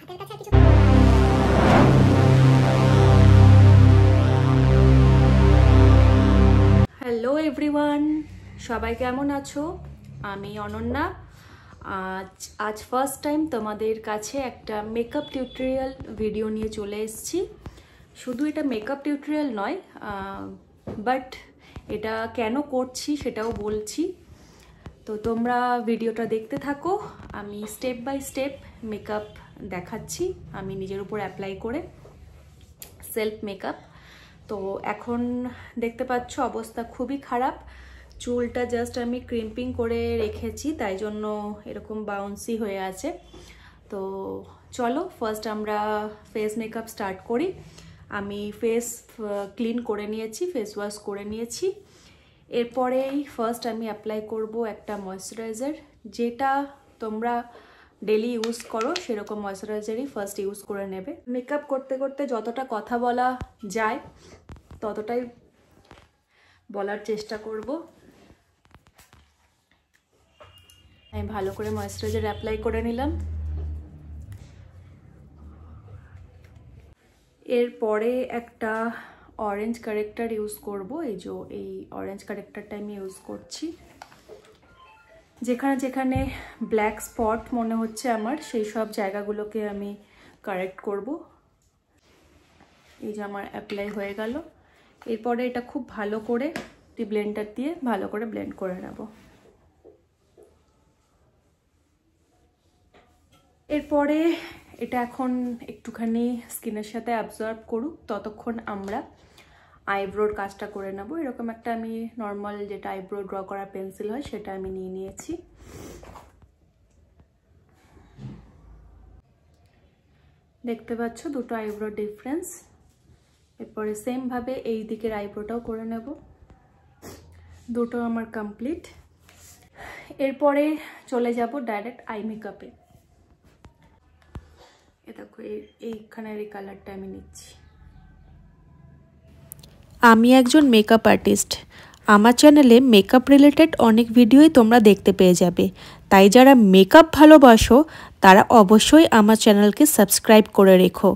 Hello everyone, সবাই কেমন আছো? আমি অনন্যা। আজ ফার্স্ট টাইম তোমাদের কাছে একটা মেকআপ টিউটোরিয়াল ভিডিও নিয়ে চলে এসেছি। শুধু এটা মেকআপ টিউটোরিয়াল নয়, বাট এটা কেন করছি সেটাও বলছি। তো তোমরা ভিডিওটা দেখতে থাকো। আমি স্টেপ বাই স্টেপ মেকআপ দেখাচ্ছি, আমি নিজের উপর অ্যাপ্লাই করে, সেলফ মেকআপ। তো এখন দেখতে পাচ্ছ অবস্থা খুবই খারাপ। চুলটা জাস্ট আমি ক্রিম্পিং করে রেখেছি, তাই জন্য এরকম বাউন্সি হয়ে আছে। তো চলো ফার্স্ট আমরা ফেস মেকআপ স্টার্ট করি। আমি ফেস ক্লিন করে নিয়েছি, ফেস ওয়াশ করে নিয়েছি। এরপরেই ফার্স্ট আমি অ্যাপ্লাই করব একটা ময়শ্চারাইজার, যেটা তোমরা ডেলি ইউজ করো সেরকম ময়শ্চারাইজারই ফার্স্ট ইউজ করে নেবে। মেকআপ করতে করতে যতটা কথা বলা যায় ততটাই বলার চেষ্টা করব। আমি ভালো করে ময়শ্চারাইজার অ্যাপ্লাই করে নিলাম। এরপরে একটা অরেঞ্জ কারেক্টার ইউজ করব। এই অরেঞ্জ কারেক্টারটা আমি ইউজ করছি। যেখানে যেখানে ব্ল্যাক স্পট মনে হচ্ছে আমার, সেই সব জায়গাগুলোকে আমি কারেক্ট করব। এই যে আমার অ্যাপ্লাই হয়ে গেল। এরপরে এটা খুব ভালো করে ব্লেন্ডার দিয়ে ভালো করে ব্লেন্ড করে নেব। এরপরে এটা এখন একটুখানি স্কিনের সাথে অ্যাবজর্ব করুক, ততক্ষণ আমরা আইব্রোর কাজটা করে নেব। এরকম একটা আমি নর্মাল যেটা আইব্রো ড্র করা পেন্সিল হয় সেটা আমি নিয়ে নিয়েছি। দেখতে পাচ্ছ দুটো আইব্রো ডিফারেন্স। এরপরে সেম ভাবে এই দিকের আইব্রোটাও করে নেব। দুটো আমার কমপ্লিট। এরপরে চলে যাব ডাইরেক্ট আই মেকআপে। এ দেখো এইখানের এই কালারটা আমি নিচ্ছি। আমি একজন মেকআপ আর্টিস্ট। আমার চ্যানেলে মেকআপ রিলেটেড অনেক ভিডিওই তোমরা দেখতে পেয়ে যাবে। তাই যারা মেকআপ ভালোবাসো তারা অবশ্যই আমার চ্যানেলকে সাবস্ক্রাইব করে রেখো।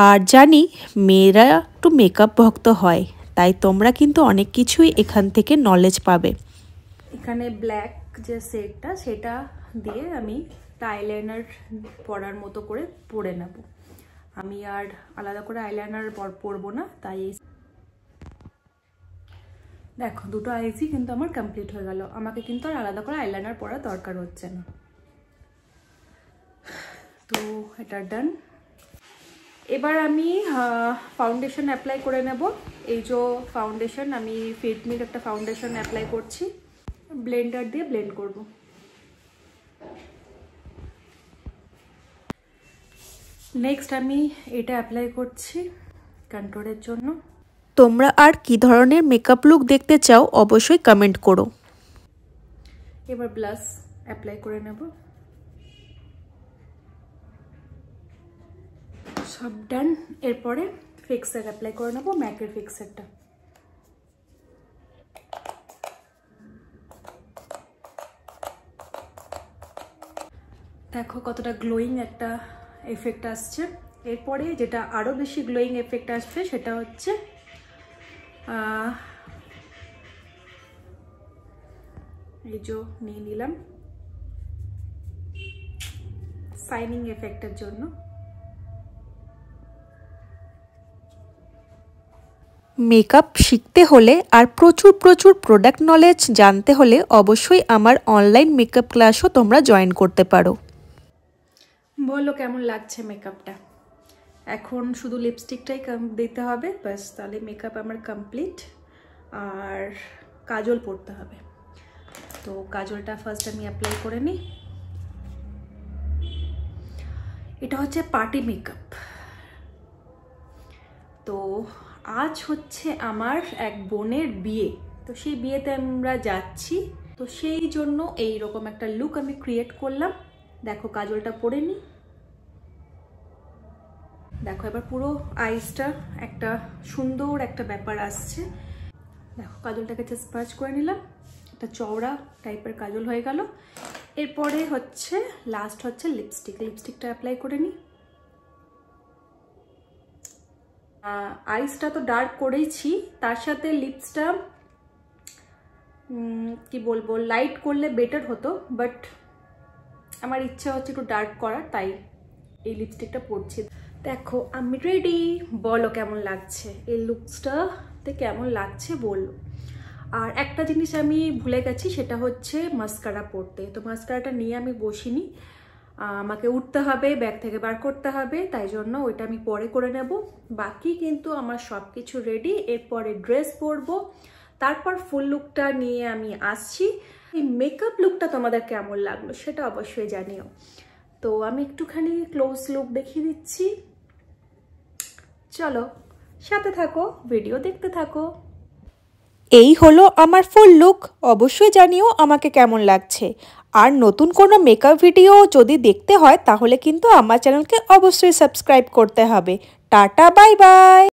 আর জানি মেয়েরা একটু মেকআপ ভক্ত হয়, তাই তোমরা কিন্তু অনেক কিছুই এখান থেকে নলেজ পাবে। এখানে ব্ল্যাক যে শেডটা সেটা দিয়ে আমি আইলাইনার পরার মতো করে পরে নেব। আমি আর আলাদা করে আইলাইনার পরবো না, তাই দেখো দুটো আইসই কিন্তু আমার কমপ্লিট হয়ে গেল। আমাকে কিন্তু আর আলাদা করে আইলাইনার পরার দরকার হচ্ছে না। তো এটা ডান। এবার আমি ফাউন্ডেশন অ্যাপ্লাই করে নেব। এই যে ফাউন্ডেশন, আমি ফিটমির একটা ফাউন্ডেশন অ্যাপ্লাই করছি। ব্লেন্ডার দিয়ে ব্লেন্ড করব। নেক্সট আমি এটা অ্যাপ্লাই করছি কন্ট্রোলের জন্য। তোমরা আর কি ধরনের মেকআপ লুক দেখতে চাও অবশ্যই কমেন্ট করো। এবার ব্লাশ অ্যাপ্লাই করে নেব। সব ডান। এরপরে ফিক্সার অ্যাপ্লাই করে নেব, ম্যাকের ফিক্সারটা। দেখো কতটা গ্লোয়িং একটা এফেক্ট আসছে। এরপরে যেটা আরো বেশি গ্লোয়িং এফেক্ট আসবে সেটা হচ্ছে এই যে নিয়ে নিলাম শাইনিং এফেক্টের জন্য। মেকআপ শিখতে হলে আর প্রচুর প্রোডাক্ট নলেজ জানতে হলে অবশ্যই আমার অনলাইন মেকআপ ক্লাসও তোমরা জয়েন করতে পারো। বলো কেমন লাগছে মেকআপটা? এখন শুধু লিপস্টিকটাই দিতে হবে, ব্যাস, তাহলে মেকআপ আমার কমপ্লিট। আর কাজল পরতে হবে। তো কাজলটা ফার্স্ট আমি অ্যাপ্লাই করে নিই। এটা হচ্ছে পার্টি মেকআপ। তো আজ হচ্ছে আমার এক বোনের বিয়ে, তো সেই বিয়েতে আমরা যাচ্ছি। তো সেই জন্য এইরকম একটা লুক আমি ক্রিয়েট করলাম। দেখো কাজলটা পরে নিই। দেখো এবার পুরো আইসটা একটা সুন্দর একটা ব্যাপার আসছে। দেখো কাজলটাকে জাস্ট ভাঁজ করে নিলাম, একটা চওড়া টাইপের কাজল হয়ে গেল। এরপরে হচ্ছে লাস্ট হচ্ছে লিপস্টিকটা অ্যাপ্লাই করে নিই। আইসটা তো ডার্ক করেইছি, তার সাথে লিপসটা কি বলবো লাইট করলে বেটার হতো, বাট আমার ইচ্ছা হচ্ছে একটু ডার্ক করার, তাই এই লিপস্টিকটা পরছি। দেখো আমি রেডি, বলো কেমন লাগছে এই লুকসটাতে, কেমন লাগছে বললো। আর একটা জিনিস আমি ভুলে গেছি, সেটা হচ্ছে মাস্কারা পরতে। তো মাস্কারাটা নিয়ে আমি বসিনি, আমাকে উঠতে হবে, ব্যাগ থেকে বার করতে হবে, তাই জন্য ওইটা আমি পরে করে নেব। বাকি কিন্তু আমার সব কিছু রেডি। এরপরে ড্রেস পরবো, তারপর ফুল লুকটা নিয়ে আমি আসছি। এই মেকআপ লুকটা তোমাদের কেমন লাগলো সেটা অবশ্যই জানিও। তো আমি একটুখানি ক্লোজ লুক দেখিয়ে দিচ্ছি, চলো সাথে থাকো, ভিডিও দেখতে থাকো। এই হলো আমার ফুল লুক, অবশ্যই জানিও আমাকে কেমন লাগছে। আর নতুন কোনো মেকআপ ভিডিও যদি দেখতে হয় তাহলে কিন্তু আমার চ্যানেলকে অবশ্যই সাবস্ক্রাইব করতে হবে। Tata, bye bye.